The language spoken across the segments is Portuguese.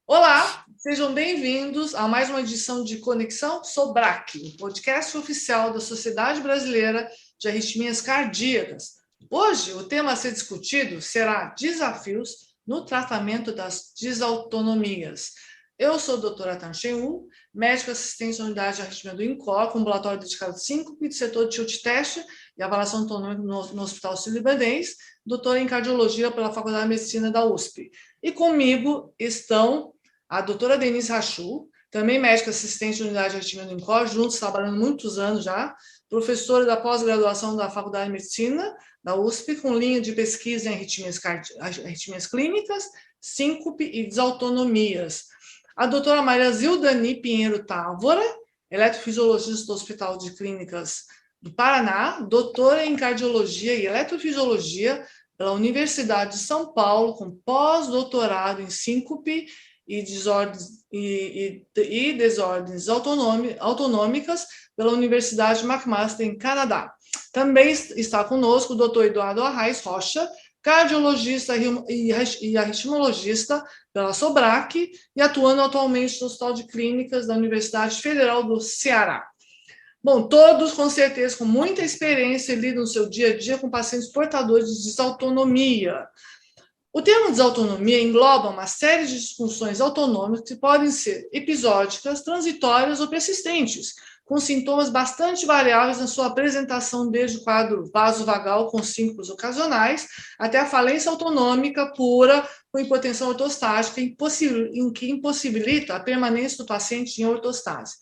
Olá, sejam bem-vindos a mais uma edição de Conexão Sobrac, o podcast oficial da Sociedade Brasileira de Arritmias Cardíacas. Hoje, o tema a ser discutido será desafios no tratamento das desautonomias. Eu sou a doutora Tan Chen-Wu, médica assistente da unidade de arritmia do INCOR, com ambulatório dedicado a síncope, do setor de tilt teste e avaliação autonômica no Hospital Sírio-Libanês, doutora em cardiologia pela Faculdade de Medicina da USP. E comigo estão a doutora Denise Rachou, também médica assistente da unidade de arritmia do INCOR, juntos trabalhando muitos anos já, professora da pós-graduação da Faculdade de Medicina da USP, com linha de pesquisa em arritmias clínicas, síncope e desautonomias. A doutora Maria Zildani Pinheiro Távora, eletrofisiologista do Hospital de Clínicas do Paraná, doutora em cardiologia e eletrofisiologia pela Universidade de São Paulo, com pós-doutorado em síncope e desordens autonômicas pela Universidade McMaster, em Canadá. Também está conosco o Dr. Eduardo Arraes Rocha, cardiologista e arritmologista pela Sobrac e atuando atualmente no Hospital de Clínicas da Universidade Federal do Ceará. Bom, todos com certeza com muita experiência e lidam no seu dia a dia com pacientes portadores de desautonomia. O termo desautonomia engloba uma série de disfunções autonômicas que podem ser episódicas, transitórias ou persistentes, com sintomas bastante variáveis na sua apresentação, desde o quadro vasovagal com síncopes ocasionais até a falência autonômica pura com hipotensão ortostática, que impossibilita a permanência do paciente em ortostase.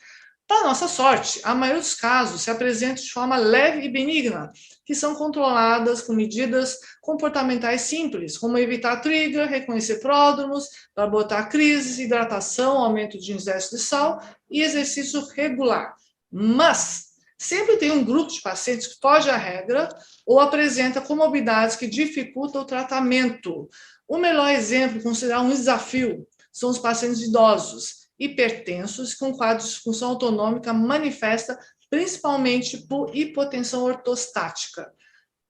Para nossa sorte, a maioria dos casos se apresenta de forma leve e benigna, que são controladas com medidas comportamentais simples, como evitar trigger, reconhecer pródromos, barbotar crises, hidratação, aumento de ingesta de sal e exercício regular. Mas sempre tem um grupo de pacientes que foge à regra ou apresenta comorbidades que dificultam o tratamento. O melhor exemplo, considerar um desafio, são os pacientes idosos, hipertensos, com quadro de disfunção autonômica manifesta principalmente por hipotensão ortostática.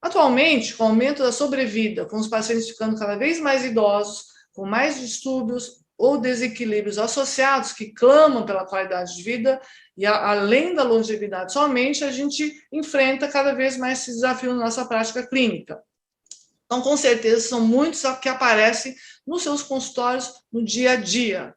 Atualmente, com o aumento da sobrevida, com os pacientes ficando cada vez mais idosos, com mais distúrbios ou desequilíbrios associados que clamam pela qualidade de vida, e além da longevidade somente, a gente enfrenta cada vez mais esse desafio na nossa prática clínica. Então, com certeza, são muitos que aparecem nos seus consultórios no dia a dia.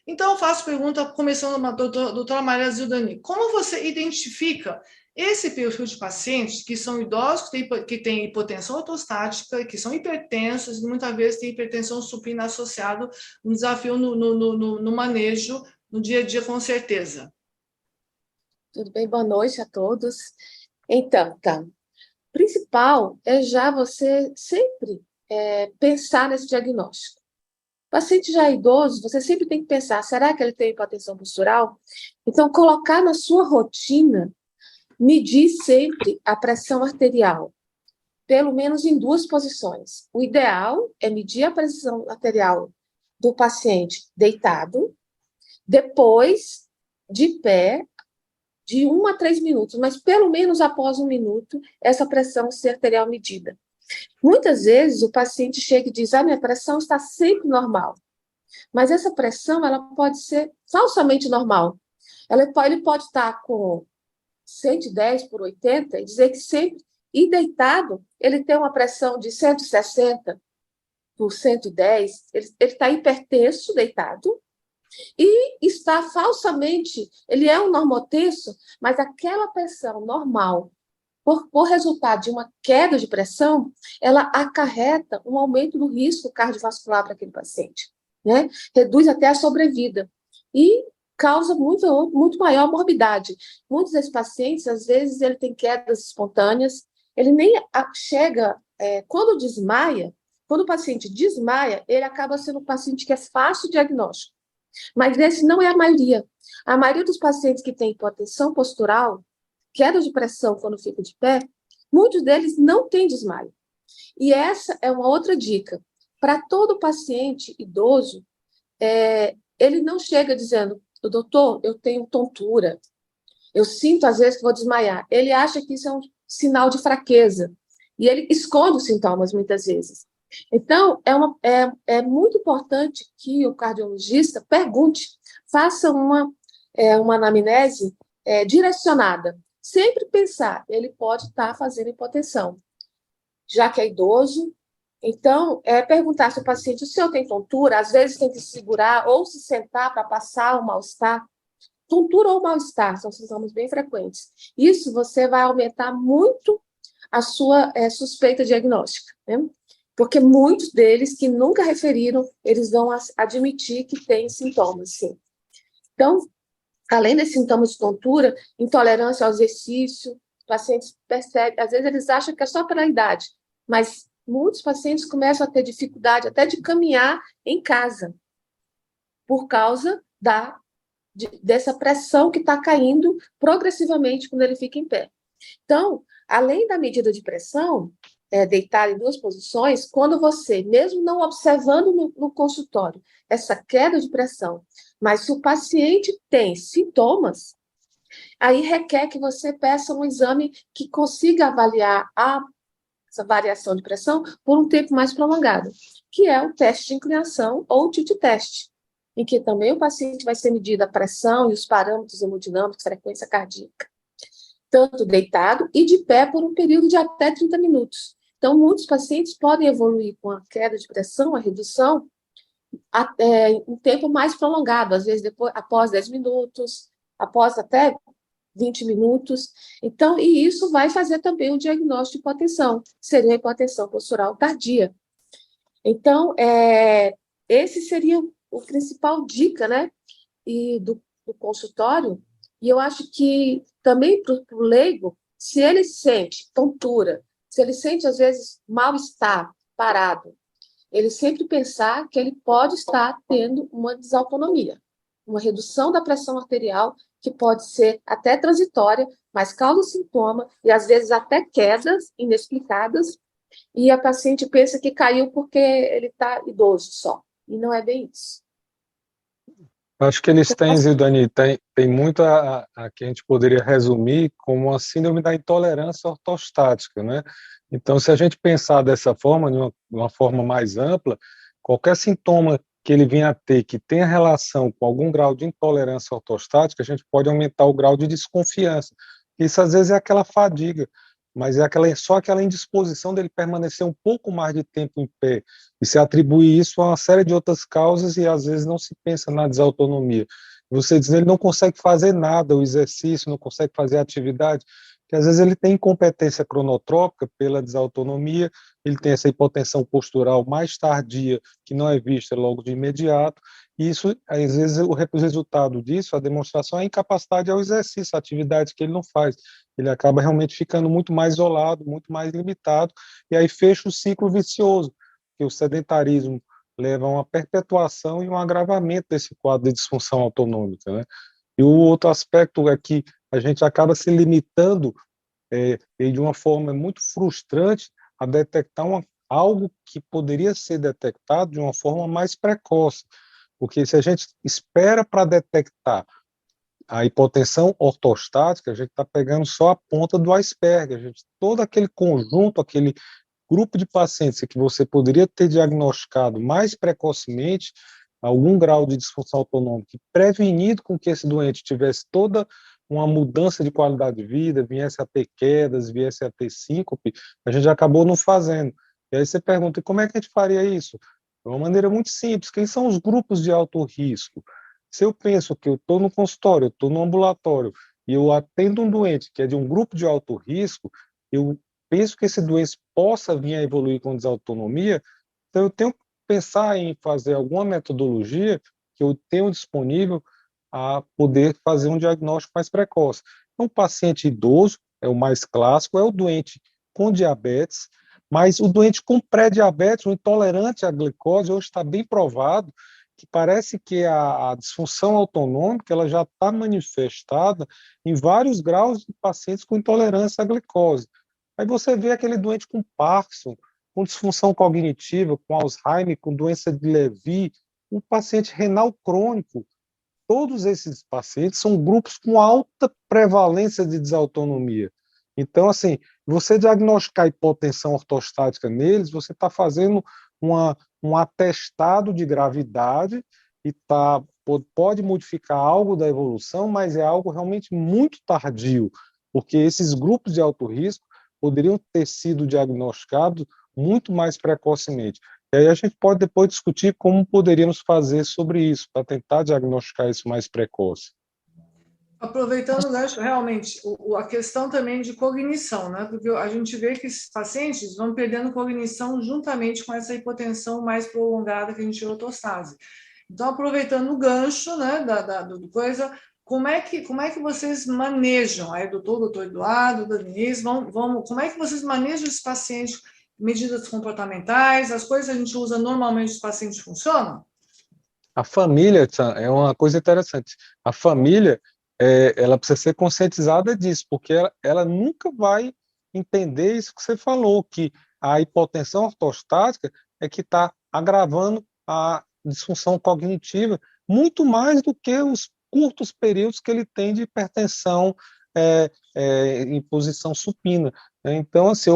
Então, eu faço pergunta, começando a doutora Maria Zildani, como você identifica esse perfil de pacientes que são idosos, que têm hipotensão ortostática, que são hipertensos, e muitas vezes têm hipertensão supina associado, um desafio no manejo, no dia a dia, com certeza. Tudo bem? Boa noite a todos. Então, tá. O principal é já você sempre pensar nesse diagnóstico. Paciente já idoso, você sempre tem que pensar, será que ele tem hipotensão postural? Então, colocar na sua rotina, medir sempre a pressão arterial, pelo menos em 2 posições. O ideal é medir a pressão arterial do paciente deitado, depois de pé, de 1 a 3 minutos, mas pelo menos após 1 minuto, essa pressão arterial medida. Muitas vezes o paciente chega e diz, minha pressão está sempre normal. Mas essa pressão, ela pode ser falsamente normal. Ele pode estar com 110 por 80 e dizer que sempre, e deitado, ele tem uma pressão de 160 por 110, ele está hipertenso deitado, e está falsamente, ele é um normotenso, mas aquela pressão normal, por resultado de uma queda de pressão, ela acarreta um aumento do risco cardiovascular para aquele paciente, né? Reduz até a sobrevida e causa muito maior morbidade. Muitos desses pacientes, às vezes, ele tem quedas espontâneas, ele nem chega, quando desmaia, quando o paciente desmaia, ele acaba sendo um paciente que é fácil de diagnóstico. Mas esse não é a maioria. A maioria dos pacientes que têm hipotensão postural, queda de pressão quando fica de pé, muitos deles não têm desmaio. E essa é uma outra dica. Para todo paciente idoso, ele não chega dizendo, doutor, eu tenho tontura, eu sinto às vezes que vou desmaiar. Ele acha que isso é um sinal de fraqueza. E ele esconde os sintomas muitas vezes. Então, é muito importante que o cardiologista pergunte, faça uma anamnese direcionada. Sempre pensar, ele pode estar fazendo hipotensão, já que é idoso. Então, perguntar se o paciente, o senhor tem tontura, às vezes tem que se segurar ou se sentar para passar o mal-estar. Tontura ou mal-estar são sintomas bem frequentes. Isso você vai aumentar muito a sua suspeita diagnóstica, né? Porque muitos deles que nunca referiram, eles vão admitir que têm sintomas, sim. Então, além desses sintomas de tontura, intolerância ao exercício, pacientes percebem, às vezes eles acham que é só pela idade, mas muitos pacientes começam a ter dificuldade até de caminhar em casa, por causa dessa pressão que está caindo progressivamente quando ele fica em pé. Então, além da medida de pressão, deitar em duas posições, quando você, mesmo não observando no consultório essa queda de pressão, mas se o paciente tem sintomas, aí requer que você peça um exame que consiga avaliar essa variação de pressão por um tempo mais prolongado, que é o teste de inclinação ou o tilt test, em que também o paciente vai ser medida a pressão e os parâmetros hemodinâmicos, frequência cardíaca, tanto deitado e de pé por um período de até 30 minutos. Então, muitos pacientes podem evoluir com a queda de pressão, a redução, em um tempo mais prolongado, às vezes após 10 minutos, após até 20 minutos. Então, e isso vai fazer também o diagnóstico de hipotensão, que seria a hipotensão postural tardia. Então, esse seria o principal dica, né, do consultório. E eu acho que também para o leigo, se ele sente tontura, se ele sente, às vezes, mal-estar, parado, ele sempre pensar que ele pode estar tendo uma desautonomia, uma redução da pressão arterial, que pode ser até transitória, mas causa sintoma e, às vezes, até quedas inexplicadas, e a paciente pensa que caiu porque ele está idoso só, e não é bem isso. Acho que eles têm, Zildani, tem muito a que a gente poderia resumir como a síndrome da intolerância ortostática, né? Então, se a gente pensar dessa forma, de uma forma mais ampla, qualquer sintoma que ele venha a ter que tenha relação com algum grau de intolerância ortostática, a gente pode aumentar o grau de desconfiança. Isso, às vezes, é aquela fadiga, mas é só aquela indisposição dele permanecer um pouco mais de tempo em pé, e se atribui isso a uma série de outras causas e às vezes não se pensa na desautonomia. Você diz, ele não consegue fazer nada, o exercício, não consegue fazer a atividade, que às vezes ele tem incompetência cronotrópica pela desautonomia, ele tem essa hipotensão postural mais tardia, que não é vista logo de imediato, e isso, às vezes, o resultado disso, a demonstração é a incapacidade ao exercício, a atividade que ele não faz. Ele acaba realmente ficando muito mais isolado, muito mais limitado, e aí fecha o ciclo vicioso, que o sedentarismo leva a uma perpetuação e um agravamento desse quadro de disfunção autonômica, né? E o outro aspecto é que a gente acaba se limitando e de uma forma muito frustrante a detectar algo que poderia ser detectado de uma forma mais precoce, porque se a gente espera para detectar a hipotensão ortostática, a gente está pegando só a ponta do iceberg, todo aquele conjunto, aquele grupo de pacientes que você poderia ter diagnosticado mais precocemente algum grau de disfunção autonômica, prevenido com que esse doente tivesse toda uma mudança de qualidade de vida, viesse a ter quedas, viesse a ter síncope, a gente acabou não fazendo. E aí você pergunta, como é que a gente faria isso? De uma maneira muito simples, quem são os grupos de alto risco? Se eu penso que eu estou no consultório, eu estou no ambulatório, e eu atendo um doente que é de um grupo de alto risco, eu penso que esse doente possa vir a evoluir com desautonomia, então eu tenho que pensar em fazer alguma metodologia que eu tenho disponível a poder fazer um diagnóstico mais precoce. Então, o paciente idoso é o mais clássico, é o doente com diabetes, mas o doente com pré-diabetes, o intolerante à glicose, hoje está bem provado que parece que a disfunção autonômica ela já está manifestada em vários graus de pacientes com intolerância à glicose. Aí você vê aquele doente com Parkinson, com disfunção cognitiva, com Alzheimer, com doença de Levy, um paciente renal crônico. Todos esses pacientes são grupos com alta prevalência de desautonomia. Então, assim, você diagnosticar hipotensão ortostática neles, você está fazendo um atestado de gravidade e pode modificar algo da evolução, mas é algo realmente muito tardio, porque esses grupos de alto risco poderiam ter sido diagnosticados muito mais precocemente. E aí a gente pode depois discutir como poderíamos fazer sobre isso, para tentar diagnosticar isso mais precoce. Aproveitando o gancho, realmente, a questão também de cognição, né? Porque a gente vê que esses pacientes vão perdendo cognição juntamente com essa hipotensão mais prolongada que a gente chama de ortostase. Então, aproveitando o gancho, né, do coisa, como é que vocês manejam? Aí, doutor Eduardo, Denise, como é que vocês manejam esses pacientes? Medidas comportamentais, as coisas que a gente usa normalmente, os pacientes funcionam? A família, Tsan, é uma coisa interessante. A família, ela precisa ser conscientizada disso, porque ela nunca vai entender isso que você falou, que a hipotensão ortostática é que está agravando a disfunção cognitiva muito mais do que os curtos períodos que ele tem de hipertensão em posição supina, né? Então, assim,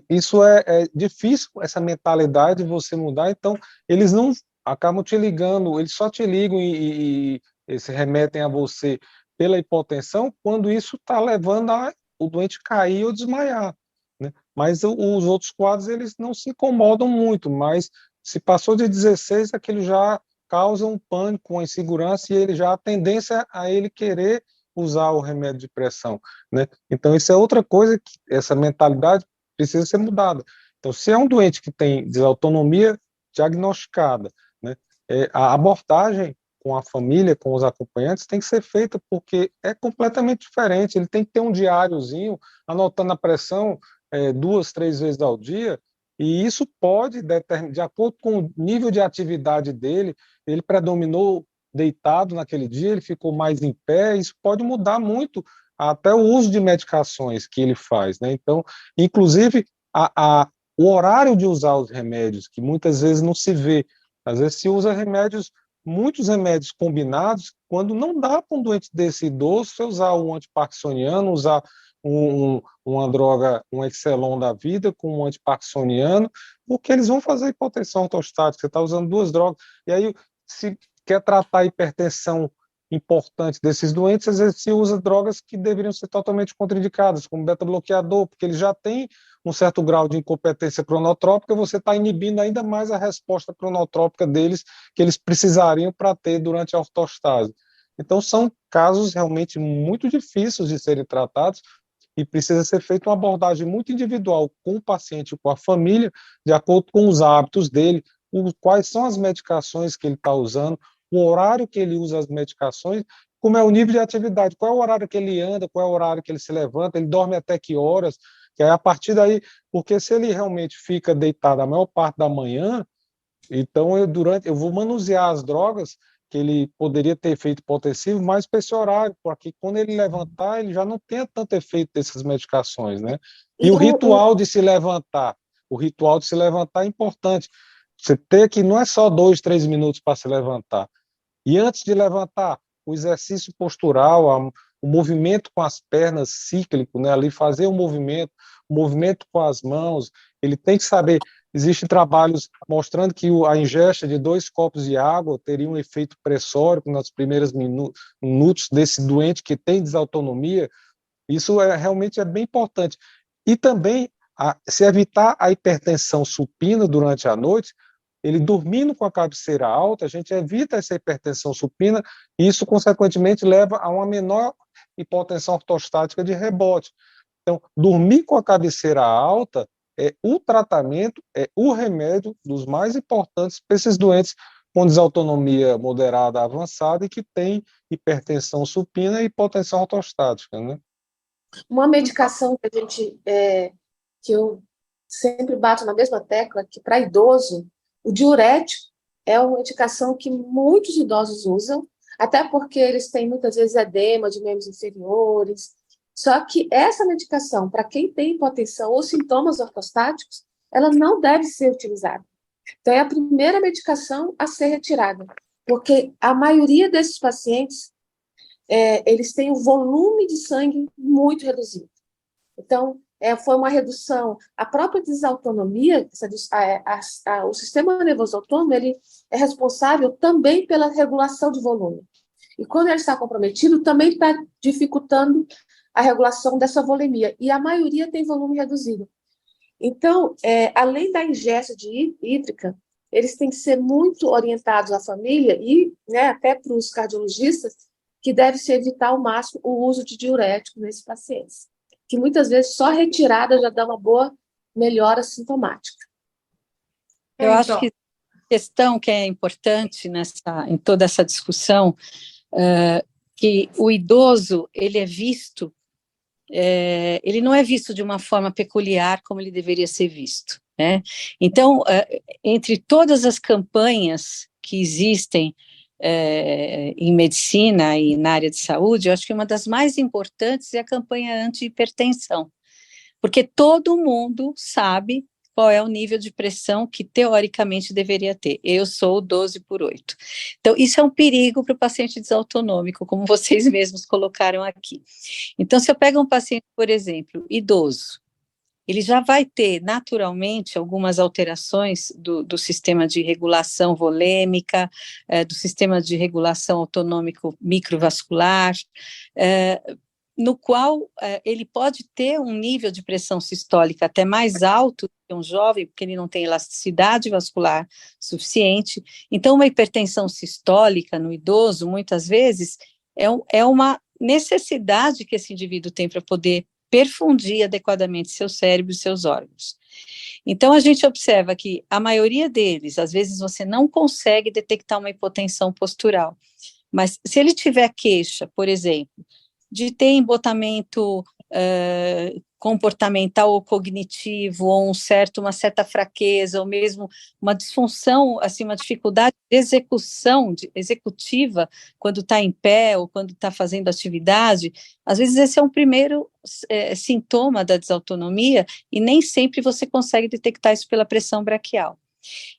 isso é difícil, essa mentalidade você mudar. Então, eles não acabam te ligando, eles só te ligam e se remetem a você pela hipotensão quando isso está levando o doente cair ou desmaiar, né? Mas os outros quadros, eles não se incomodam muito, mas se passou de 16, aquilo já causa um pânico, uma insegurança, e ele já a tendência a ele querer usar o remédio de pressão, né? Então, isso é outra coisa, que essa mentalidade precisa ser mudada. Então, se é um doente que tem desautonomia diagnosticada, né, a abordagem com a família, com os acompanhantes, tem que ser feita porque é completamente diferente. Ele tem que ter um diáriozinho, anotando a pressão 2, 3 vezes ao dia, e isso pode determinar, de acordo com o nível de atividade dele, ele predominou deitado naquele dia, ele ficou mais em pé, isso pode mudar muito até o uso de medicações que ele faz, né? Então, inclusive, o horário de usar os remédios, que muitas vezes não se vê, às vezes se usa muitos remédios combinados, quando não dá para um doente desse idoso você usar um antiparkinsoniano, usar uma droga, um Excelon da vida com um antiparkinsoniano, porque eles vão fazer hipotensão ortostática, você está usando duas drogas, e aí se quer tratar a hipertensão importante desses doentes, às vezes se usa drogas que deveriam ser totalmente contraindicadas, como beta-bloqueador, porque ele já tem um certo grau de incompetência cronotrópica, você está inibindo ainda mais a resposta cronotrópica deles, que eles precisariam para ter durante a ortostase. Então, são casos realmente muito difíceis de serem tratados e precisa ser feita uma abordagem muito individual com o paciente, com a família, de acordo com os hábitos dele, quais são as medicações que ele está usando, o horário que ele usa as medicações, como é o nível de atividade, qual é o horário que ele anda, qual é o horário que ele se levanta, ele dorme até que horas, que aí a partir daí, porque se ele realmente fica deitado a maior parte da manhã, então eu vou manusear as drogas que ele poderia ter efeito hipotensivo mais para esse horário, porque quando ele levantar, ele já não tenha tanto efeito dessas medicações, né? E o ritual de se levantar é importante. Você ter que não é só 2, 3 minutos para se levantar. E antes de levantar, o exercício postural, o movimento com as pernas cíclico, né, ali fazer o movimento com as mãos, ele tem que saber, existem trabalhos mostrando que a ingesta de 2 copos de água teria um efeito pressórico nos primeiros minutos desse doente que tem desautonomia, isso realmente é bem importante. E também, se evitar a hipertensão supina durante a noite, ele dormindo com a cabeceira alta, a gente evita essa hipertensão supina e isso, consequentemente, leva a uma menor hipotensão ortostática de rebote. Então, dormir com a cabeceira alta é o tratamento, é o remédio dos mais importantes para esses doentes com desautonomia moderada avançada e que têm hipertensão supina e hipotensão ortostática, né? Uma medicação que eu sempre bato na mesma tecla, que para idoso, o diurético é uma medicação que muitos idosos usam, até porque eles têm muitas vezes edema de membros inferiores. Só que essa medicação, para quem tem hipotensão ou sintomas ortostáticos, ela não deve ser utilizada. Então, é a primeira medicação a ser retirada, porque a maioria desses pacientes, eles têm um volume de sangue muito reduzido. Então, foi uma redução. A própria desautonomia, o sistema nervoso autônomo, ele é responsável também pela regulação de volume. E quando ele está comprometido, também está dificultando a regulação dessa volemia. E a maioria tem volume reduzido. Então, além da ingesta hídrica, eles têm que ser muito orientados à família e, né, até para os cardiologistas, que deve se evitar ao máximo o uso de diurético nesses pacientes, que muitas vezes só retirada já dá uma boa melhora sintomática. Eu acho que a questão que é importante em toda essa discussão, que o idoso, ele é visto, ele não é visto de uma forma peculiar como ele deveria ser visto, né? Então, entre todas as campanhas que existem em medicina e na área de saúde, eu acho que uma das mais importantes é a campanha anti-hipertensão, porque todo mundo sabe qual é o nível de pressão que teoricamente deveria ter. Eu sou 12/8. Então, isso é um perigo para o paciente desautonômico, como vocês mesmos colocaram aqui. Então, se eu pego um paciente, por exemplo, idoso, ele já vai ter naturalmente algumas alterações do sistema de regulação volêmica, do sistema de regulação autonômico microvascular, no qual ele pode ter um nível de pressão sistólica até mais alto que um jovem, porque ele não tem elasticidade vascular suficiente. Então, uma hipertensão sistólica no idoso, muitas vezes, é uma necessidade que esse indivíduo tem para poder perfundir adequadamente seu cérebro e seus órgãos. Então, a gente observa que a maioria deles, às vezes você não consegue detectar uma hipotensão postural, mas se ele tiver queixa, por exemplo, de ter embotamento comportamental ou cognitivo, ou uma certa fraqueza, ou mesmo uma disfunção, assim, uma dificuldade de execução, executiva, quando está em pé ou quando está fazendo atividade, às vezes esse é um primeiro sintoma da desautonomia, e nem sempre você consegue detectar isso pela pressão braquial.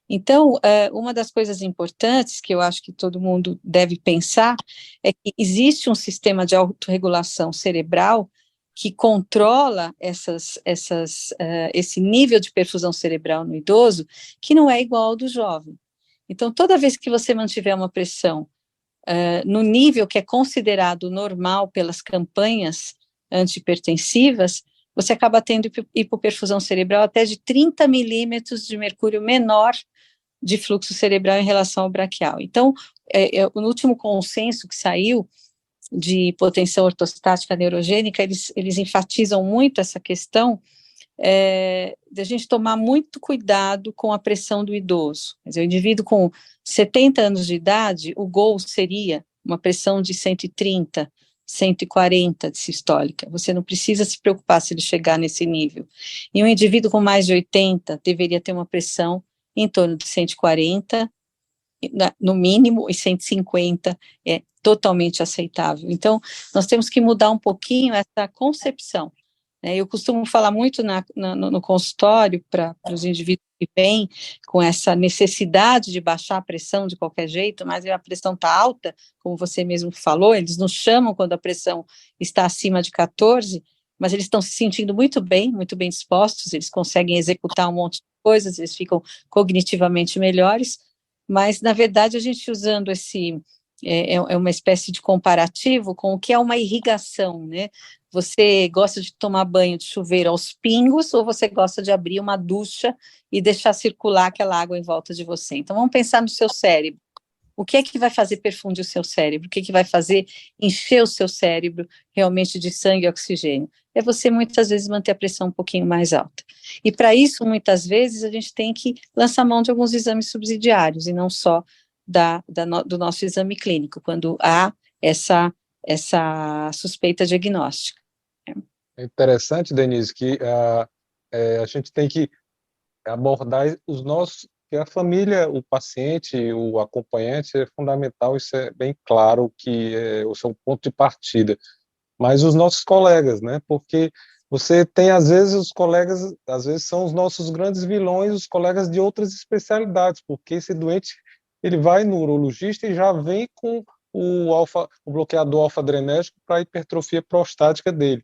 Então, uma das coisas importantes que eu acho que todo mundo deve pensar é que existe um sistema de autorregulação cerebral que controla esse nível de perfusão cerebral no idoso, que não é igual ao do jovem. Então, toda vez que você mantiver uma pressão no nível que é considerado normal pelas campanhas antihipertensivas, você acaba tendo hipoperfusão cerebral até de 30 milímetros de mercúrio menor de fluxo cerebral em relação ao braquial. Então, no último consenso que saiu de hipotensão ortostática neurogênica, eles enfatizam muito essa questão de a gente tomar muito cuidado com a pressão do idoso. Quer dizer, o indivíduo com 70 anos de idade, o goal seria uma pressão de 130, 140 de sistólica. Você não precisa se preocupar se ele chegar nesse nível. E um indivíduo com mais de 80 deveria ter uma pressão em torno de 140, no mínimo, e 150 é totalmente aceitável. Então, nós temos que mudar um pouquinho essa concepção. Eu costumo falar muito no consultório para os indivíduos que vêm com essa necessidade de baixar a pressão de qualquer jeito, mas a pressão está alta, como você mesmo falou, eles nos chamam quando a pressão está acima de 14, mas eles estão se sentindo muito bem dispostos, eles conseguem executar um monte de coisas, eles ficam cognitivamente melhores, mas, na verdade, a gente usando uma espécie de comparativo com o que é uma irrigação, né? Você gosta de tomar banho de chuveiro aos pingos, ou você gosta de abrir uma ducha e deixar circular aquela água em volta de você? Então, vamos pensar no seu cérebro. O que é que vai fazer perfundir o seu cérebro? O que é que vai fazer encher o seu cérebro realmente de sangue e oxigênio? É você, muitas vezes, manter a pressão um pouquinho mais alta. E, para isso, muitas vezes, a gente tem que lançar mão de alguns exames subsidiários, e não só do nosso exame clínico, quando há essa suspeita diagnóstica. É interessante, Denise, que a gente tem que abordar os nossos, que a família, o paciente, o acompanhante é fundamental, isso é bem claro que o seu ponto de partida. Mas os nossos colegas, né? Porque você tem, às vezes, os colegas, às vezes são os nossos grandes vilões, os colegas de outras especialidades, porque esse doente, ele vai no urologista e já vem com o bloqueador alfa-adrenérgico para a hipertrofia prostática dele.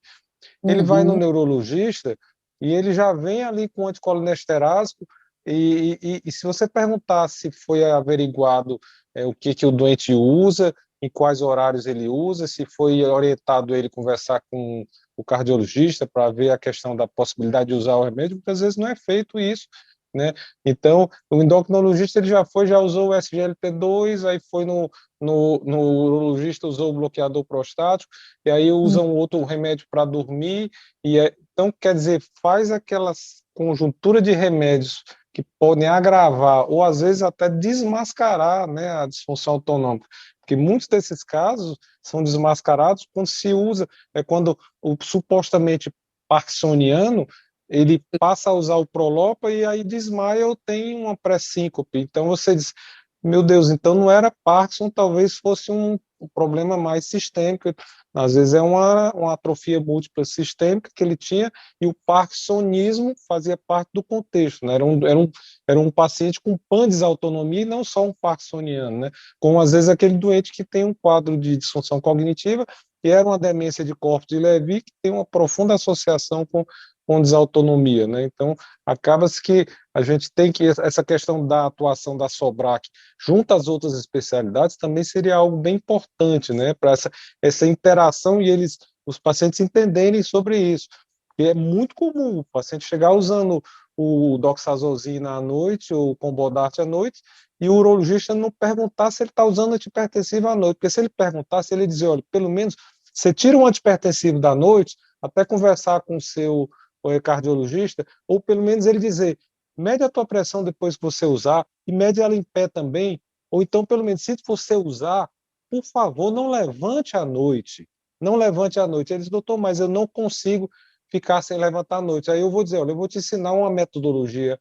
Ele vai no Uhum. neurologista e ele já vem ali com anticolinesterásico e se você perguntar se foi averiguado o que o doente usa, em quais horários ele usa, se foi orientado ele conversar com o cardiologista para ver a questão da possibilidade de usar o remédio, muitas vezes não é feito isso, né? Então, o endocrinologista ele já usou o SGLT2, aí foi no urologista, usou o bloqueador prostático, e aí usa um outro remédio para dormir, então, quer dizer, faz aquela conjuntura de remédios que podem agravar ou às vezes até desmascarar, né, a disfunção autonômica, porque muitos desses casos são desmascarados quando se usa, quando o supostamente parkinsoniano ele passa a usar o Prolopa e aí desmaia ou tem uma pré-síncope. Então você diz, meu Deus, então não era Parkinson, talvez fosse um problema mais sistêmico. Às vezes é uma atrofia múltipla sistêmica que ele tinha e o parkinsonismo fazia parte do contexto, né? Era um paciente com pandisautonomia e não só um parkinsoniano, né? Como às vezes aquele doente que tem um quadro de disfunção cognitiva e era uma demência de corpo de Levy que tem uma profunda associação com desautonomia, né? Então, acaba-se que a gente tem que, essa questão da atuação da SOBRAC junto às outras especialidades também seria algo bem importante, né? Para essa interação e os pacientes entenderem sobre isso. E é muito comum o paciente chegar usando o doxazosina à noite ou o combodart à noite e o urologista não perguntar se ele está usando antipertensivo à noite, porque se ele perguntasse, ele dizer, olha, pelo menos você tira um antipertensivo da noite, até conversar com o seu cardiologista, ou pelo menos ele dizer, mede a tua pressão depois que você usar e mede ela em pé também, ou então pelo menos se você usar, por favor, não levante à noite. Não levante à noite. Ele diz, doutor, mas eu não consigo ficar sem levantar à noite. Aí eu vou dizer, olha, eu vou te ensinar uma metodologia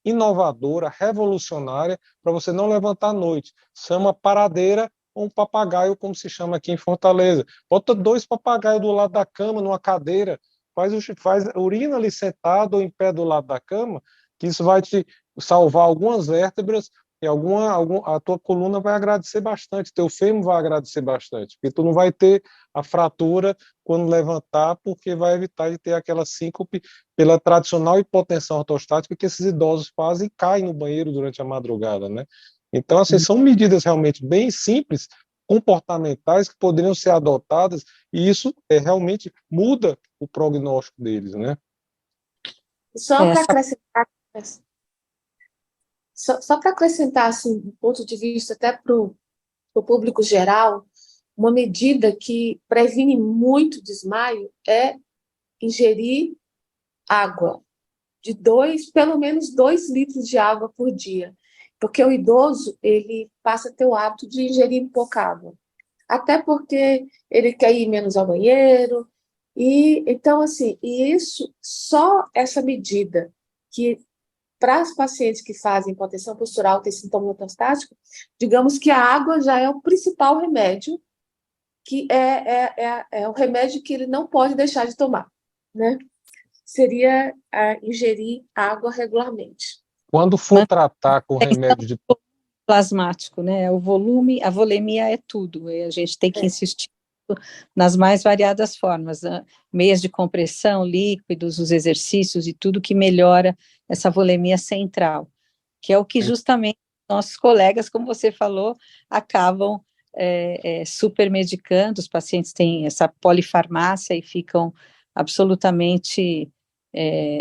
inovadora, revolucionária, para você não levantar à noite. Chama paradeira ou um papagaio, como se chama aqui em Fortaleza. Bota 2 papagaios do lado da cama, numa cadeira, faz urina ali sentado ou em pé do lado da cama, que isso vai te salvar algumas vértebras e a tua coluna vai agradecer bastante, teu fêmur vai agradecer bastante, porque tu não vai ter a fratura quando levantar, porque vai evitar de ter aquela síncope pela tradicional hipotensão ortostática que esses idosos fazem e caem no banheiro durante a madrugada, né? Então, assim, são medidas realmente bem simples, comportamentais, que poderiam ser adotadas, e isso realmente muda o prognóstico deles, né? Só para acrescentar, só para acrescentar assim, um ponto de vista até para o público geral, uma medida que previne muito desmaio é ingerir água, pelo menos 2 litros de água por dia, porque o idoso ele passa a ter o hábito de ingerir pouca água, até porque ele quer ir menos ao banheiro, e então assim, e isso, só essa medida que para os pacientes que fazem hipotensão postural, tem sintoma ortostático, digamos que a água já é o principal remédio, que é o remédio que ele não pode deixar de tomar, né? Seria ingerir água regularmente. Quando for tratar com remédio de plasmático, né? O volume, a volemia é tudo. E a gente tem que insistir nas mais variadas formas, né? Meias de compressão, líquidos, os exercícios e tudo que melhora essa volemia central, que é o que justamente nossos colegas, como você falou, acabam supermedicando. Os pacientes têm essa polifarmácia e ficam absolutamente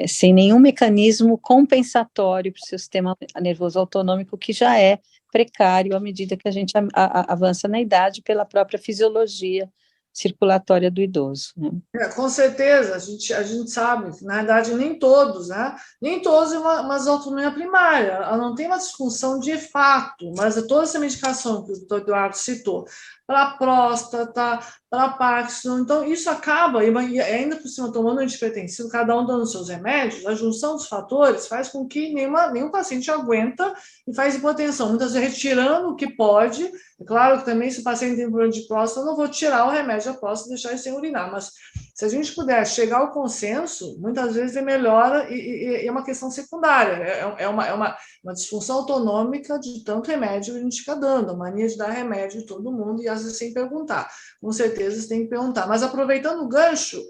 sem nenhum mecanismo compensatório para o sistema nervoso autonômico, que já é precário à medida que a gente avança na idade pela própria fisiologia circulatória do idoso, né? Com certeza, a gente sabe que, na verdade, nem todos, né? Nem todos têm uma autonomia primária, ela não tem uma disfunção de fato, mas toda essa medicação que o doutor Eduardo citou, para próstata, para Parkinson, então isso acaba, e ainda por cima tomando antihipertensivo, cada um dando seus remédios, a junção dos fatores faz com que nenhum paciente aguenta e faz hipotensão, muitas vezes retirando o que pode. É claro que também, se o paciente tem problema de próstata, eu não vou tirar o remédio da próstata e deixar ele sem urinar, mas se a gente puder chegar ao consenso, muitas vezes ele melhora e é uma questão secundária, é uma disfunção autonômica de tanto remédio que a gente fica dando, a mania de dar remédio de todo mundo e às vezes sem perguntar. Com certeza você tem que perguntar. Mas aproveitando o gancho,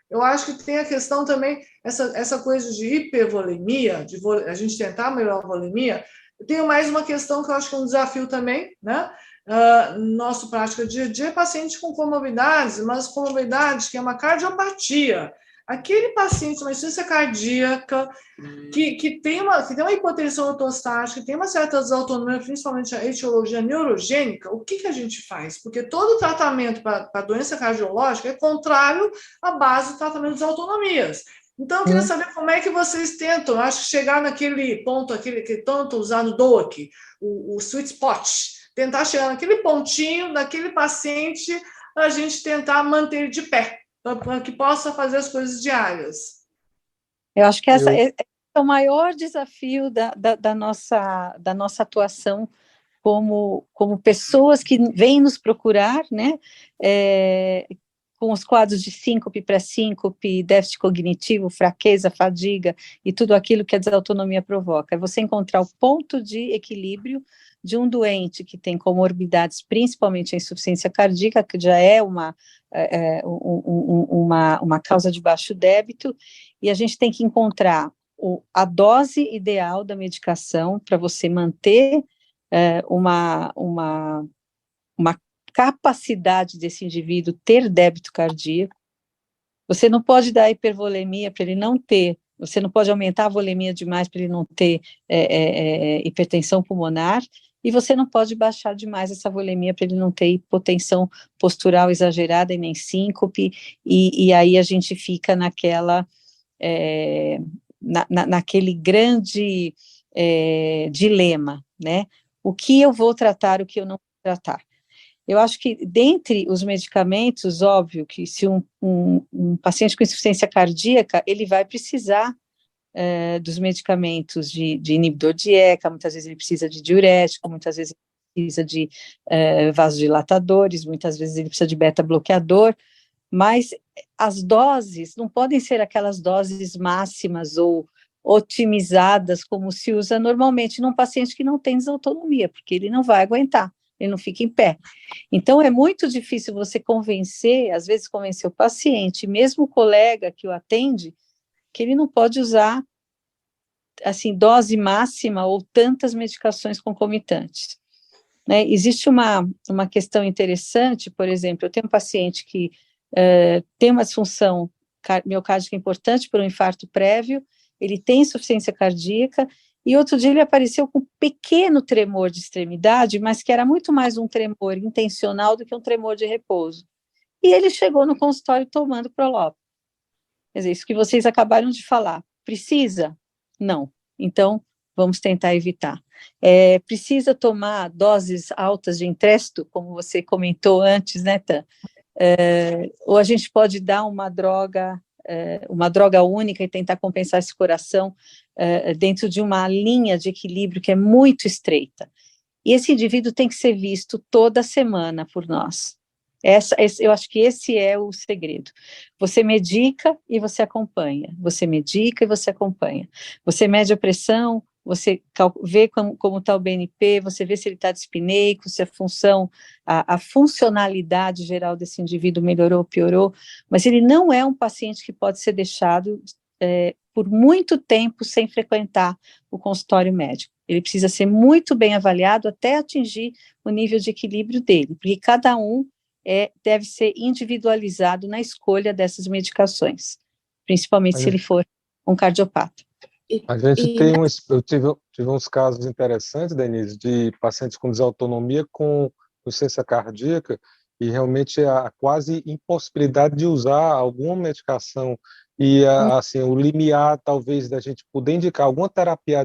Eu acho que tem a questão também, essa coisa de hipervolemia, a gente tentar melhorar a volemia. Eu tenho mais uma questão que eu acho que é um desafio também, né? Nossa prática dia a dia, paciente com comorbidades, mas comorbidades que é uma cardiopatia. Aquele paciente, uma insuficiência cardíaca, que tem uma hipotensão ortostática, que tem uma certa desautonomia, principalmente a etiologia neurogênica, o que a gente faz? Porque todo tratamento para doença cardiológica é contrário à base do tratamento das autonomias. Então, eu queria saber como é que vocês tentam, acho que chegar naquele ponto, aquele que tanto usar no DOAC, o sweet spot, tentar chegar naquele pontinho daquele paciente, a gente tentar manter ele de pé, para que possa fazer as coisas diárias. Eu acho que esse é o maior desafio da nossa atuação como pessoas que vêm nos procurar, né, com os quadros de síncope, pré-síncope, déficit cognitivo, fraqueza, fadiga e tudo aquilo que a desautonomia provoca. É você encontrar o ponto de equilíbrio de um doente que tem comorbidades, principalmente a insuficiência cardíaca, que já é uma causa de baixo débito, e a gente tem que encontrar a dose ideal da medicação para você manter uma capacidade desse indivíduo ter débito cardíaco. Você não pode dar hipervolemia para ele não ter, você não pode aumentar a volemia demais para ele não ter hipertensão pulmonar, e você não pode baixar demais essa volemia para ele não ter hipotensão postural exagerada e nem síncope, e aí a gente fica naquele grande dilema, né? O que eu vou tratar, o que eu não vou tratar. Eu acho que, dentre os medicamentos, óbvio que se um paciente com insuficiência cardíaca, ele vai precisar dos medicamentos de inibidor de ECA, muitas vezes ele precisa de diurético, muitas vezes ele precisa de vasodilatadores, muitas vezes ele precisa de beta-bloqueador, mas as doses não podem ser aquelas doses máximas ou otimizadas como se usa normalmente num paciente que não tem desautonomia, porque ele não vai aguentar, ele não fica em pé. Então, é muito difícil você às vezes convencer o paciente, mesmo o colega que o atende, que ele não pode usar, assim, dose máxima ou tantas medicações concomitantes. Né? Existe uma questão interessante, por exemplo, eu tenho um paciente que tem uma disfunção miocárdica importante por um infarto prévio, ele tem insuficiência cardíaca, e outro dia ele apareceu com um pequeno tremor de extremidade, mas que era muito mais um tremor intencional do que um tremor de repouso. E ele chegou no consultório tomando Prolop. Quer dizer, isso que vocês acabaram de falar. Precisa? Não. Então, vamos tentar evitar. Precisa tomar doses altas de Entresto, como você comentou antes, né, Tan? Ou a gente pode dar uma droga única e tentar compensar esse coração dentro de uma linha de equilíbrio que é muito estreita. E esse indivíduo tem que ser visto toda semana por nós. Eu acho que esse é o segredo. Você medica e você acompanha. Você medica e você acompanha. Você mede a pressão, você vê como está o BNP, você vê se ele está dispineico, se a funcionalidade geral desse indivíduo melhorou ou piorou, mas ele não é um paciente que pode ser deixado por muito tempo sem frequentar o consultório médico. Ele precisa ser muito bem avaliado até atingir o nível de equilíbrio dele, porque cada um deve ser individualizado na escolha dessas medicações, principalmente se ele for um cardiopata. A gente eu tive uns casos interessantes, Denise, de pacientes com desautonomia com insuficiência cardíaca e realmente a quase impossibilidade de usar alguma medicação e assim o limiar talvez da gente poder indicar alguma terapia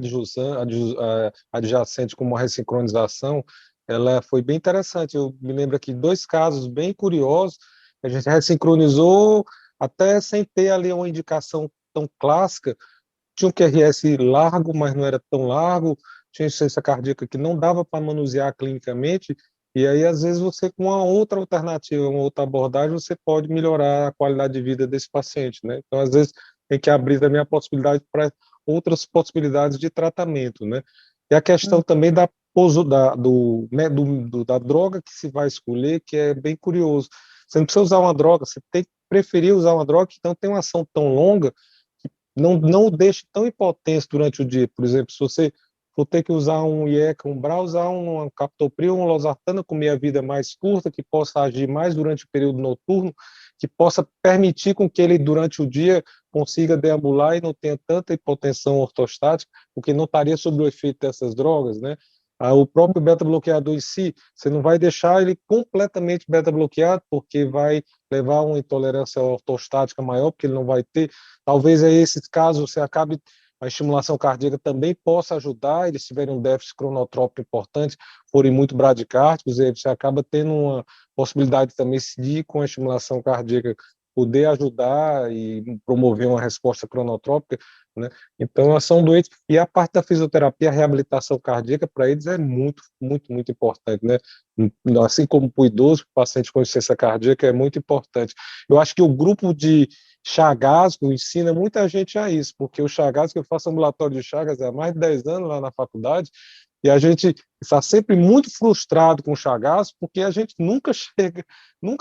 adjacente como a ressincronização, ela foi bem interessante. Eu me lembro aqui de 2 casos bem curiosos, a gente ressincronizou até sem ter ali uma indicação tão clássica. Tinha um QRS largo, mas não era tão largo, tinha insuficiência cardíaca que não dava para manusear clinicamente, e aí, às vezes, você, com uma outra alternativa, uma outra abordagem, você pode melhorar a qualidade de vida desse paciente, né? Então, às vezes, tem que abrir também a possibilidade para outras possibilidades de tratamento, né? E a questão também da droga que se vai escolher, que é bem curioso. Você não precisa usar uma droga, você tem que preferir usar uma droga que não tem uma ação tão longa, que não o deixe tão hipotenso durante o dia. Por exemplo, se você for ter que usar um IECA, um BRA, usar um captopril, um losartana com meia-vida mais curta, que possa agir mais durante o período noturno, que possa permitir com que ele, durante o dia, consiga deambular e não tenha tanta hipotensão ortostática, porque não estaria sob o efeito dessas drogas, né? O próprio beta-bloqueador em si, você não vai deixar ele completamente beta-bloqueado, porque vai levar a uma intolerância ortostática maior, porque ele não vai ter. Talvez aí, esses casos, você acabe. A estimulação cardíaca também possa ajudar, eles tiverem um déficit cronotrópico importante, forem muito bradicárdicos, e aí você acaba tendo uma possibilidade também de, com a estimulação cardíaca, poder ajudar e promover uma resposta cronotrópica, né? Então, elas são doentes. E a parte da fisioterapia, a reabilitação cardíaca, para eles é muito, muito, muito importante, né? Assim como para o idoso, para o paciente com insuficiência cardíaca, é muito importante. Eu acho que o grupo de Chagas ensina muita gente a isso, porque o Chagas, que eu faço ambulatório de Chagas há mais de 10 anos lá na faculdade, e a gente está sempre muito frustrado com o Chagas, porque a gente nunca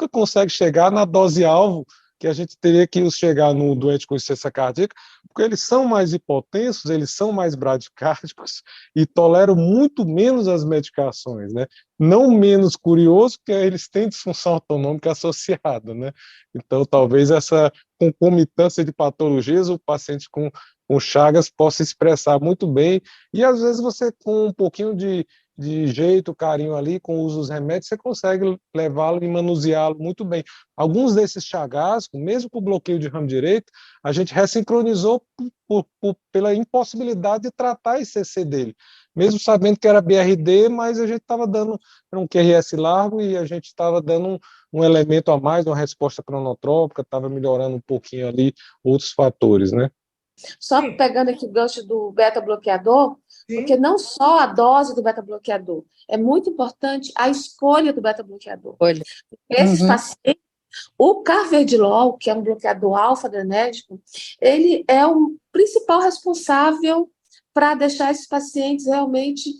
consegue chegar na dose-alvo que a gente teria que chegar no doente com insuficiência cardíaca, porque eles são mais hipotensos, eles são mais bradicárdicos e toleram muito menos as medicações, né? Não menos curioso, que eles têm disfunção autonômica associada, né? Então, talvez essa concomitância de patologias, o paciente com Chagas possa expressar muito bem, e às vezes você, com um pouquinho de jeito, carinho ali, com o uso dos remédios, você consegue levá-lo e manuseá-lo muito bem. Alguns desses Chagas, mesmo com o bloqueio de ramo direito, a gente ressincronizou pela impossibilidade de tratar a ICC dele, mesmo sabendo que era BRD, mas a gente estava dando um QRS largo e a gente estava dando um elemento a mais, uma resposta cronotrópica, estava melhorando um pouquinho ali outros fatores, né? Só Sim, pegando aqui o gancho do beta-bloqueador, porque sim. não só a dose do beta-bloqueador, é muito importante a escolha do beta-bloqueador. Olha. Esses pacientes, o carvedilol, que é um bloqueador alfa-adrenérgico, ele é o principal responsável para deixar esses pacientes realmente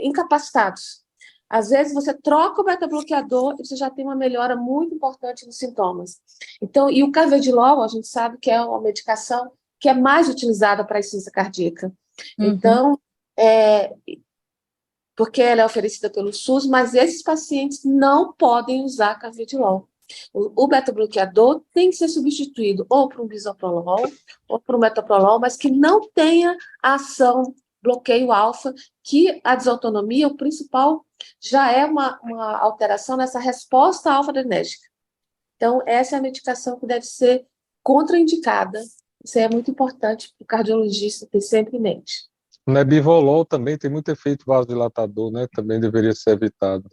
incapacitados. Às vezes você troca o beta-bloqueador e você já tem uma melhora muito importante nos sintomas. Então, e o carvedilol, a gente sabe que é uma medicação que é mais utilizada para a insuficiência cardíaca. Então, porque ela é oferecida pelo SUS, mas esses pacientes não podem usar carvedilol. O beta-bloqueador tem que ser substituído ou por um bisoprolol ou por um metoprolol, mas que não tenha a ação bloqueio alfa, que a desautonomia, o principal, já é uma alteração nessa resposta alfa-adrenérgica. Então, essa é a medicação que deve ser contraindicada. Isso é muito importante para o cardiologista ter sempre em mente. O Nebivolol também tem muito efeito vasodilatador, né? Também deveria ser evitado.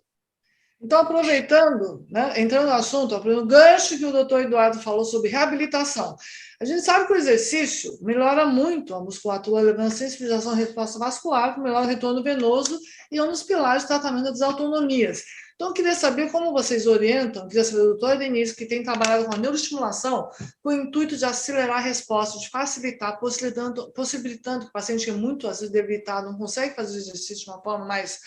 Então, aproveitando, né, entrando no assunto, o gancho que o doutor Eduardo falou sobre reabilitação. A gente sabe que o exercício melhora muito a musculatura, levando a sensibilização à resposta vascular, melhora o retorno venoso e é um dos pilares do tratamento das desautonomias. Então, eu queria saber como vocês orientam, queria saber do doutor Denise, que tem trabalhado com a neuroestimulação, com o intuito de acelerar a resposta, de facilitar, possibilitando que o paciente que é muito, às vezes, debilitado, não consegue fazer o exercício de uma forma mais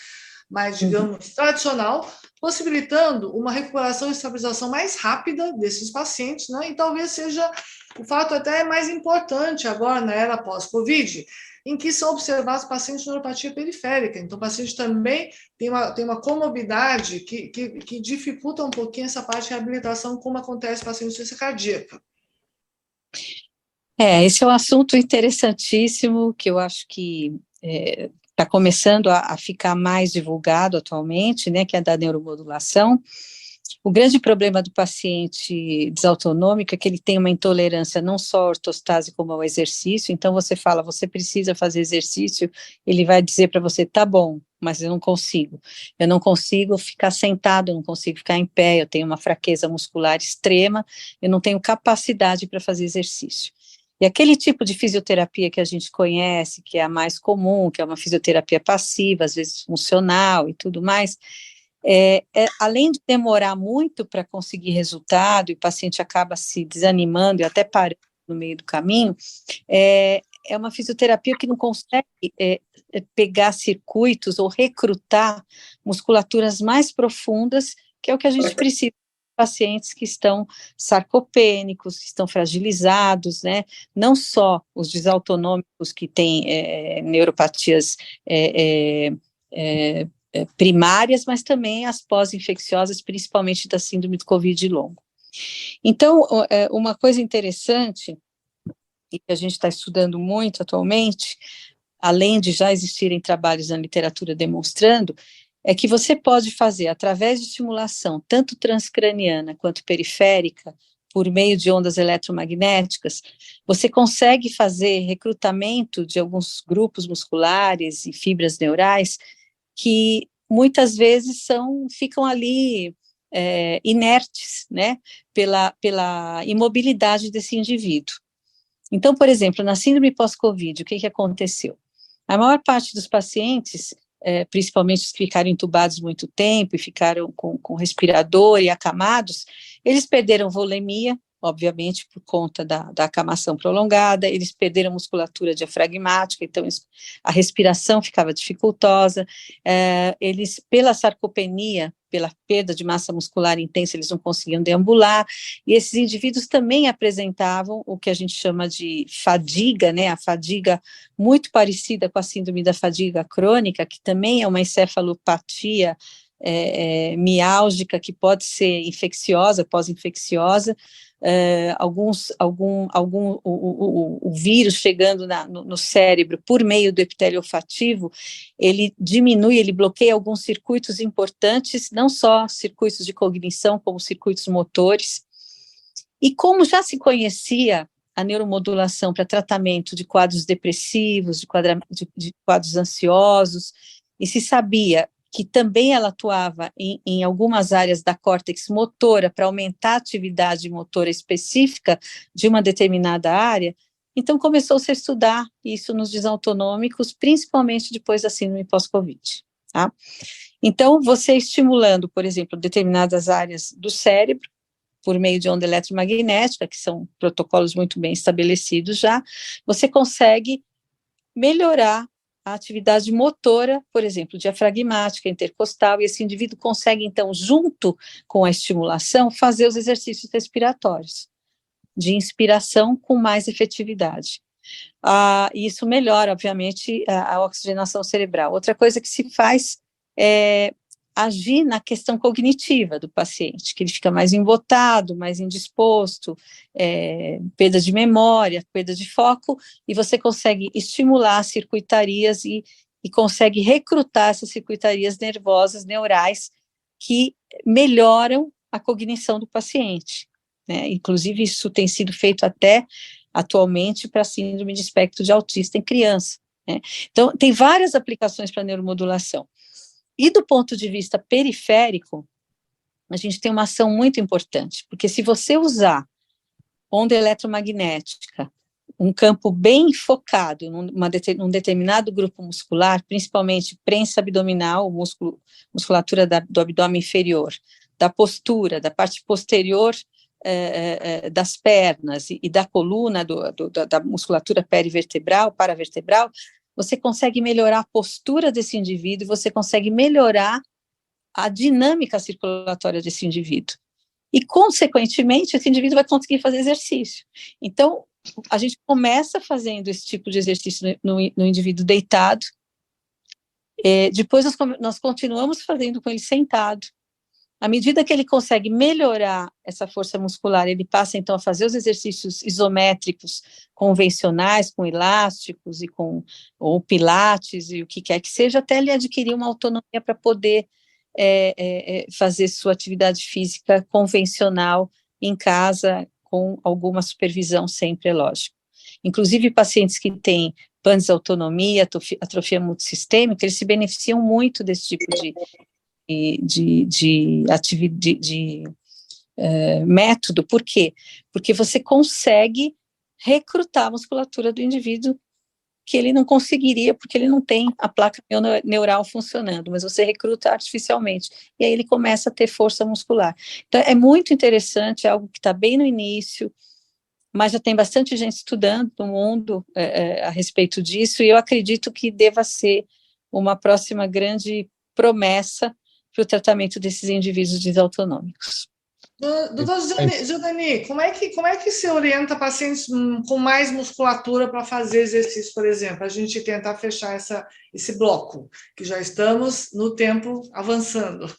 digamos, tradicional, possibilitando uma recuperação e estabilização mais rápida desses pacientes, né? E talvez seja o fato até mais importante agora na era pós-Covid, em que são observados pacientes de neuropatia periférica. Então, o paciente também tem uma comorbidade que dificulta um pouquinho essa parte de reabilitação, como acontece com pacientes de insuficiência cardíaca. Esse é um assunto interessantíssimo, que eu acho que está começando a ficar mais divulgado atualmente, né, que é da neuromodulação. O grande problema do paciente desautonômico é que ele tem uma intolerância não só à ortostase como ao exercício. Então você fala, você precisa fazer exercício, ele vai dizer para você, tá bom, mas eu não consigo ficar sentado, eu não consigo ficar em pé, eu tenho uma fraqueza muscular extrema, eu não tenho capacidade para fazer exercício. E aquele tipo de fisioterapia que a gente conhece, que é a mais comum, que é uma fisioterapia passiva, às vezes funcional e tudo mais, além de demorar muito para conseguir resultado, e o paciente acaba se desanimando e até parando no meio do caminho, é uma fisioterapia que não consegue pegar circuitos ou recrutar musculaturas mais profundas, que é o que a gente precisa pacientes que estão sarcopênicos, que estão fragilizados, né? Não só os desautonômicos que têm neuropatias primárias, mas também as pós-infecciosas, principalmente da síndrome do Covid longo. Então, uma coisa interessante, e que a gente está estudando muito atualmente, além de já existirem trabalhos na literatura demonstrando, é que você pode fazer, através de estimulação, tanto transcraniana quanto periférica, por meio de ondas eletromagnéticas, você consegue fazer recrutamento de alguns grupos musculares e fibras neurais que muitas vezes ficam ali inertes, né, pela imobilidade desse indivíduo. Então, por exemplo, na síndrome pós-Covid, o que aconteceu? A maior parte dos pacientes, principalmente os que ficaram entubados muito tempo e ficaram com respirador e acamados, eles perderam volemia, obviamente por conta da acamação prolongada, eles perderam musculatura diafragmática, então a respiração ficava dificultosa, eles, pela sarcopenia, pela perda de massa muscular intensa, eles não conseguiam deambular, e esses indivíduos também apresentavam o que a gente chama de fadiga, né, a fadiga muito parecida com a síndrome da fadiga crônica, que também é uma encefalopatia miálgica, que pode ser infecciosa, pós-infecciosa, o vírus chegando no cérebro por meio do epitélio olfativo, ele diminui, ele bloqueia alguns circuitos importantes, não só circuitos de cognição, como circuitos motores. E como já se conhecia a neuromodulação para tratamento de quadros depressivos, de quadros ansiosos, e se sabia que também ela atuava em algumas áreas da córtex motora para aumentar a atividade motora específica de uma determinada área, então começou-se a estudar isso nos desautonômicos, principalmente depois da síndrome pós-Covid, tá? Então, você estimulando, por exemplo, determinadas áreas do cérebro, por meio de onda eletromagnética, que são protocolos muito bem estabelecidos já, você consegue melhorar a atividade motora, por exemplo, diafragmática, intercostal, e esse indivíduo consegue, então, junto com a estimulação, fazer os exercícios respiratórios, de inspiração com mais efetividade. Isso melhora, obviamente, a oxigenação cerebral. Outra coisa que se faz é agir na questão cognitiva do paciente, que ele fica mais embotado, mais indisposto, perda de memória, perda de foco, e você consegue estimular as circuitarias e consegue recrutar essas circuitarias nervosas, neurais, que melhoram a cognição do paciente, né? Inclusive, isso tem sido feito até atualmente para síndrome de espectro de autista em criança, né? Então, tem várias aplicações para neuromodulação. E do ponto de vista periférico, a gente tem uma ação muito importante, porque se você usar onda eletromagnética, um campo bem focado num determinado grupo muscular, principalmente prensa abdominal, musculatura do abdômen inferior, da postura, da parte posterior das pernas e da coluna, da musculatura perivertebral, paravertebral, você consegue melhorar a postura desse indivíduo, você consegue melhorar a dinâmica circulatória desse indivíduo. E, consequentemente, esse indivíduo vai conseguir fazer exercício. Então, a gente começa fazendo esse tipo de exercício no indivíduo deitado, depois nós continuamos fazendo com ele sentado. À medida que ele consegue melhorar essa força muscular, ele passa, então, a fazer os exercícios isométricos convencionais, com elásticos ou pilates e o que quer que seja, até ele adquirir uma autonomia para poder fazer sua atividade física convencional em casa, com alguma supervisão sempre, é lógico. Inclusive, pacientes que têm pandesautinomia, atrofia multissistêmica, eles se beneficiam muito desse tipo de método. Por quê? Porque você consegue recrutar a musculatura do indivíduo que ele não conseguiria, porque ele não tem a placa neural funcionando, mas você recruta artificialmente, e aí ele começa a ter força muscular. Então, é muito interessante, é algo que está bem no início, mas já tem bastante gente estudando no mundo a respeito disso, e eu acredito que deva ser uma próxima grande promessa para o tratamento desses indivíduos desautonômicos. Doutor Zildani, como é que se orienta pacientes com mais musculatura para fazer exercício, por exemplo? A gente tentar fechar esse bloco, que já estamos no tempo avançando.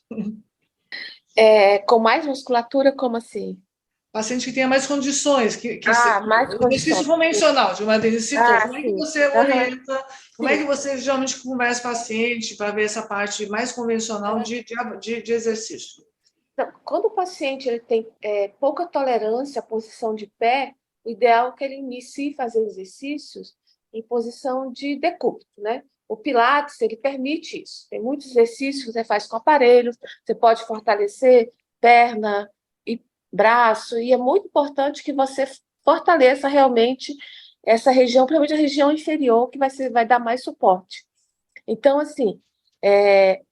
Com mais musculatura, como assim? Paciente que tenha mais condições, Mais exercício condições. convencional, de uma vez citou. Como é que Sim. você orienta? Como é Sim. que você geralmente conversa com o paciente para ver essa parte mais convencional de exercício? Então, quando o paciente ele tem pouca tolerância à posição de pé, o ideal é que ele inicie a fazer exercícios em posição de decúbito, né? O Pilates, ele permite isso. Tem muitos exercícios que você faz com aparelhos, você pode fortalecer perna e braço, e é muito importante que você fortaleça realmente essa região, principalmente a região inferior, que vai dar mais suporte. Então, assim,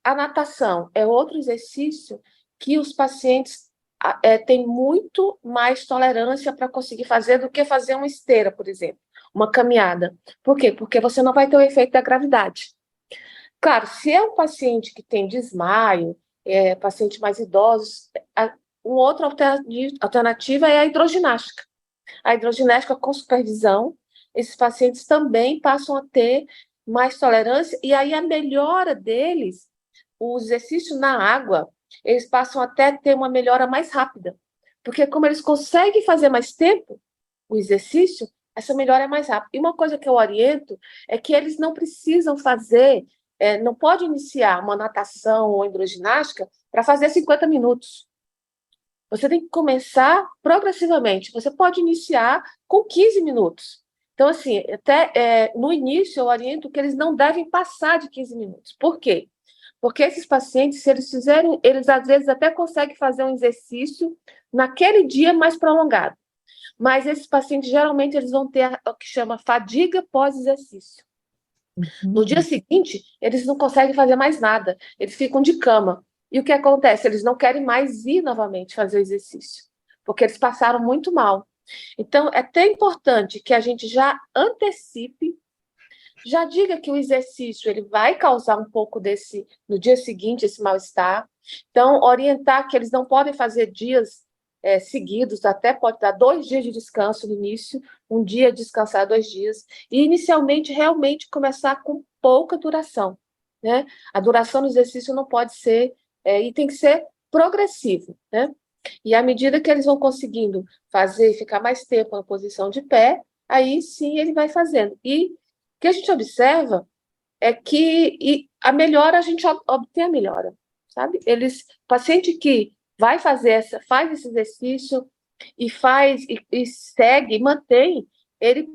a natação é outro exercício que os pacientes têm muito mais tolerância para conseguir fazer do que fazer uma esteira, por exemplo, uma caminhada. Por quê? Porque você não vai ter o efeito da gravidade. Claro, se é um paciente que tem desmaio, paciente mais idosos, uma outra alternativa é a hidroginástica. A hidroginástica com supervisão, esses pacientes também passam a ter mais tolerância, e aí a melhora deles, o exercício na água, eles passam até a ter uma melhora mais rápida, porque como eles conseguem fazer mais tempo o exercício, essa melhora é mais rápida. E uma coisa que eu oriento é que eles não precisam fazer, não pode iniciar uma natação ou hidroginástica para fazer 50 minutos. Você tem que começar progressivamente. Você pode iniciar com 15 minutos. Então, assim, até no início eu oriento que eles não devem passar de 15 minutos. Por quê? Porque esses pacientes, se eles fizerem, eles às vezes até conseguem fazer um exercício naquele dia mais prolongado. Mas esses pacientes, geralmente, eles vão ter o que chama fadiga pós-exercício. No dia seguinte, eles não conseguem fazer mais nada. Eles ficam de cama. E o que acontece? Eles não querem mais ir novamente fazer o exercício, porque eles passaram muito mal. Então, é até importante que a gente já antecipe, já diga que o exercício ele vai causar um pouco no dia seguinte, esse mal-estar. Então, orientar que eles não podem fazer dias seguidos, até pode dar 2 dias de descanso no início, um dia descansar 2 dias, e inicialmente realmente começar com pouca duração, né? A duração do exercício não pode ser, e tem que ser progressivo, né? E à medida que eles vão conseguindo fazer, ficar mais tempo na posição de pé, aí sim ele vai fazendo. E o que a gente observa é que a melhora, a gente obtém a melhora, sabe? Paciente que faz esse exercício e segue, mantém, ele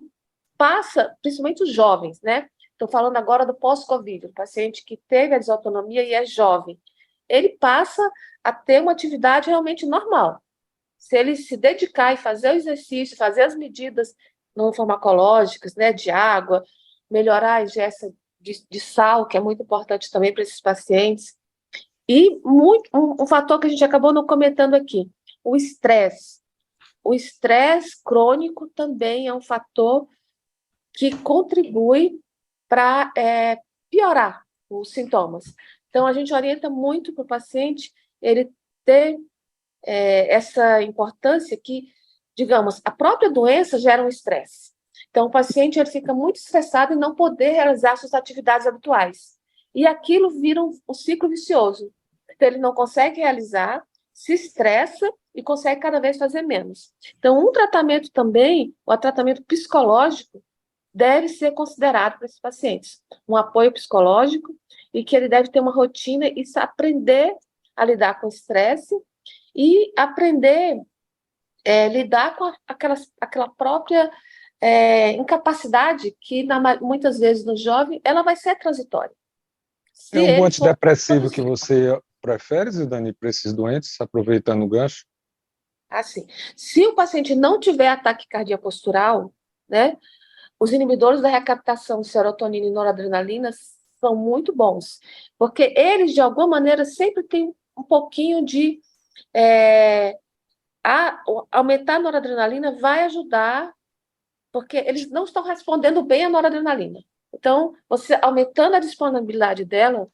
passa, principalmente os jovens, né? Estou falando agora do pós-Covid, o paciente que teve a desautonomia e é jovem, ele passa a ter uma atividade realmente normal. Se ele se dedicar e fazer o exercício, fazer as medidas não farmacológicas, né, de água, melhorar a ingesta de sal, que é muito importante também para esses pacientes. E um fator que a gente acabou não comentando aqui, o estresse. O estresse crônico também é um fator que contribui para piorar os sintomas. Então, a gente orienta muito para o paciente ele ter essa importância que, digamos, a própria doença gera um estresse. Então, o paciente ele fica muito estressado em não poder realizar suas atividades habituais. E aquilo vira um ciclo vicioso. Então, ele não consegue realizar, se estressa e consegue cada vez fazer menos. Então, um tratamento também, o tratamento psicológico, deve ser considerado para esses pacientes. Um apoio psicológico e que ele deve ter uma rotina e aprender a lidar com o estresse e aprender a lidar com aquela própria incapacidade que, muitas vezes, no jovem, ela vai ser transitória. É um antidepressivo que você prefere, Zildani, para esses doentes, aproveitando o gancho? Assim, se o paciente não tiver ataque cardíaco postural, né, os inibidores da recaptação de serotonina e noradrenalina são muito bons, porque eles, de alguma maneira, sempre têm um pouquinho de... aumentar a noradrenalina vai ajudar, porque eles não estão respondendo bem à noradrenalina. Então, você aumentando a disponibilidade dela,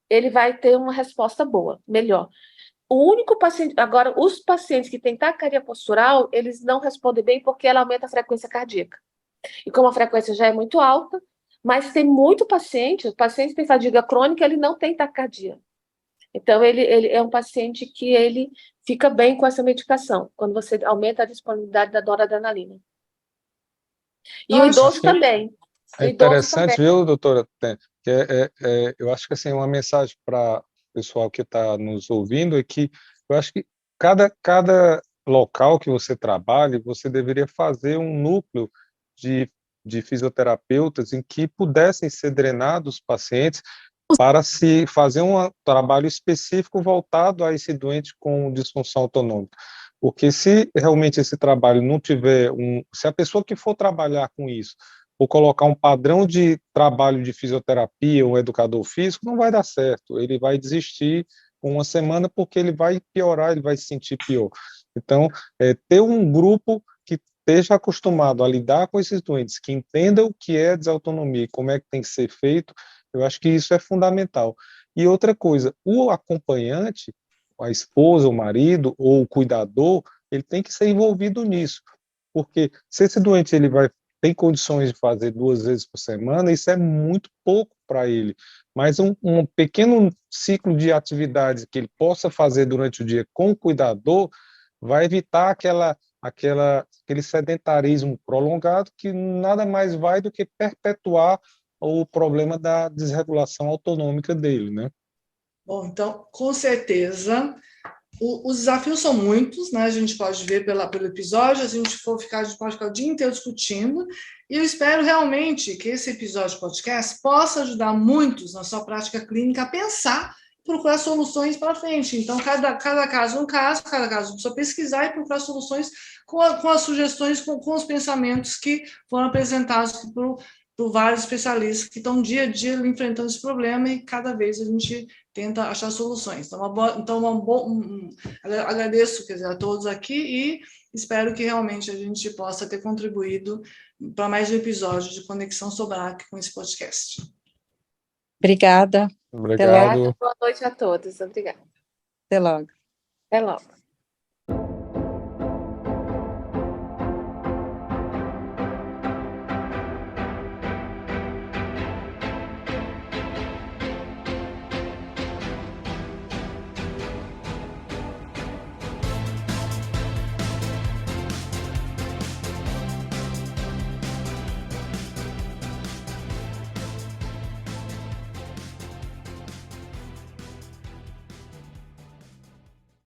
ele vai ter uma resposta boa, melhor. O único paciente, agora, os pacientes que têm taquicardia postural, eles não respondem bem porque ela aumenta a frequência cardíaca. E como a frequência já é muito alta, mas tem muito paciente, o paciente que tem fadiga crônica, ele não tem taquicardia. Então, ele é um paciente que ele fica bem com essa medicação, quando você aumenta a disponibilidade da noradrenalina. E o idoso também. É interessante, viu, doutora? Eu acho que assim, uma mensagem para o pessoal que está nos ouvindo é que eu acho que cada local que você trabalhe, você deveria fazer um núcleo de fisioterapeutas em que pudessem ser drenados os pacientes para se fazer um trabalho específico voltado a esse doente com disfunção autonômica. Porque se realmente esse trabalho não tiver se a pessoa que for trabalhar com isso ou colocar um padrão de trabalho de fisioterapia, um educador físico, não vai dar certo. Ele vai desistir com uma semana porque ele vai piorar, ele vai se sentir pior. Então, ter um grupo que esteja acostumado a lidar com esses doentes, que entenda o que é desautonomia e como é que tem que ser feito, eu acho que isso é fundamental. E outra coisa, o acompanhante, a esposa, o marido ou o cuidador, ele tem que ser envolvido nisso, porque se esse doente tem condições de fazer 2 vezes por semana, isso é muito pouco para ele. Mas um pequeno ciclo de atividades que ele possa fazer durante o dia com o cuidador vai evitar aquele sedentarismo prolongado que nada mais vai do que perpetuar o problema da desregulação autonômica dele, né? Bom, então, com certeza, os desafios são muitos, né? A gente pode ver pelo episódio, se a gente pode ficar o dia inteiro discutindo, e eu espero realmente que esse episódio de podcast possa ajudar muitos na sua prática clínica a pensar, procurar soluções para frente. Então, cada caso é um caso, cada caso precisa pesquisar e procurar soluções com as sugestões, com os pensamentos que foram apresentados por vários especialistas que estão dia a dia enfrentando esse problema e cada vez a gente tenta achar soluções. Agradeço, quer dizer, a todos aqui e espero que realmente a gente possa ter contribuído para mais um episódio de Conexão Sobrac com esse podcast. Obrigada. Obrigado. Boa noite a todos. Obrigada. Até logo. Até logo.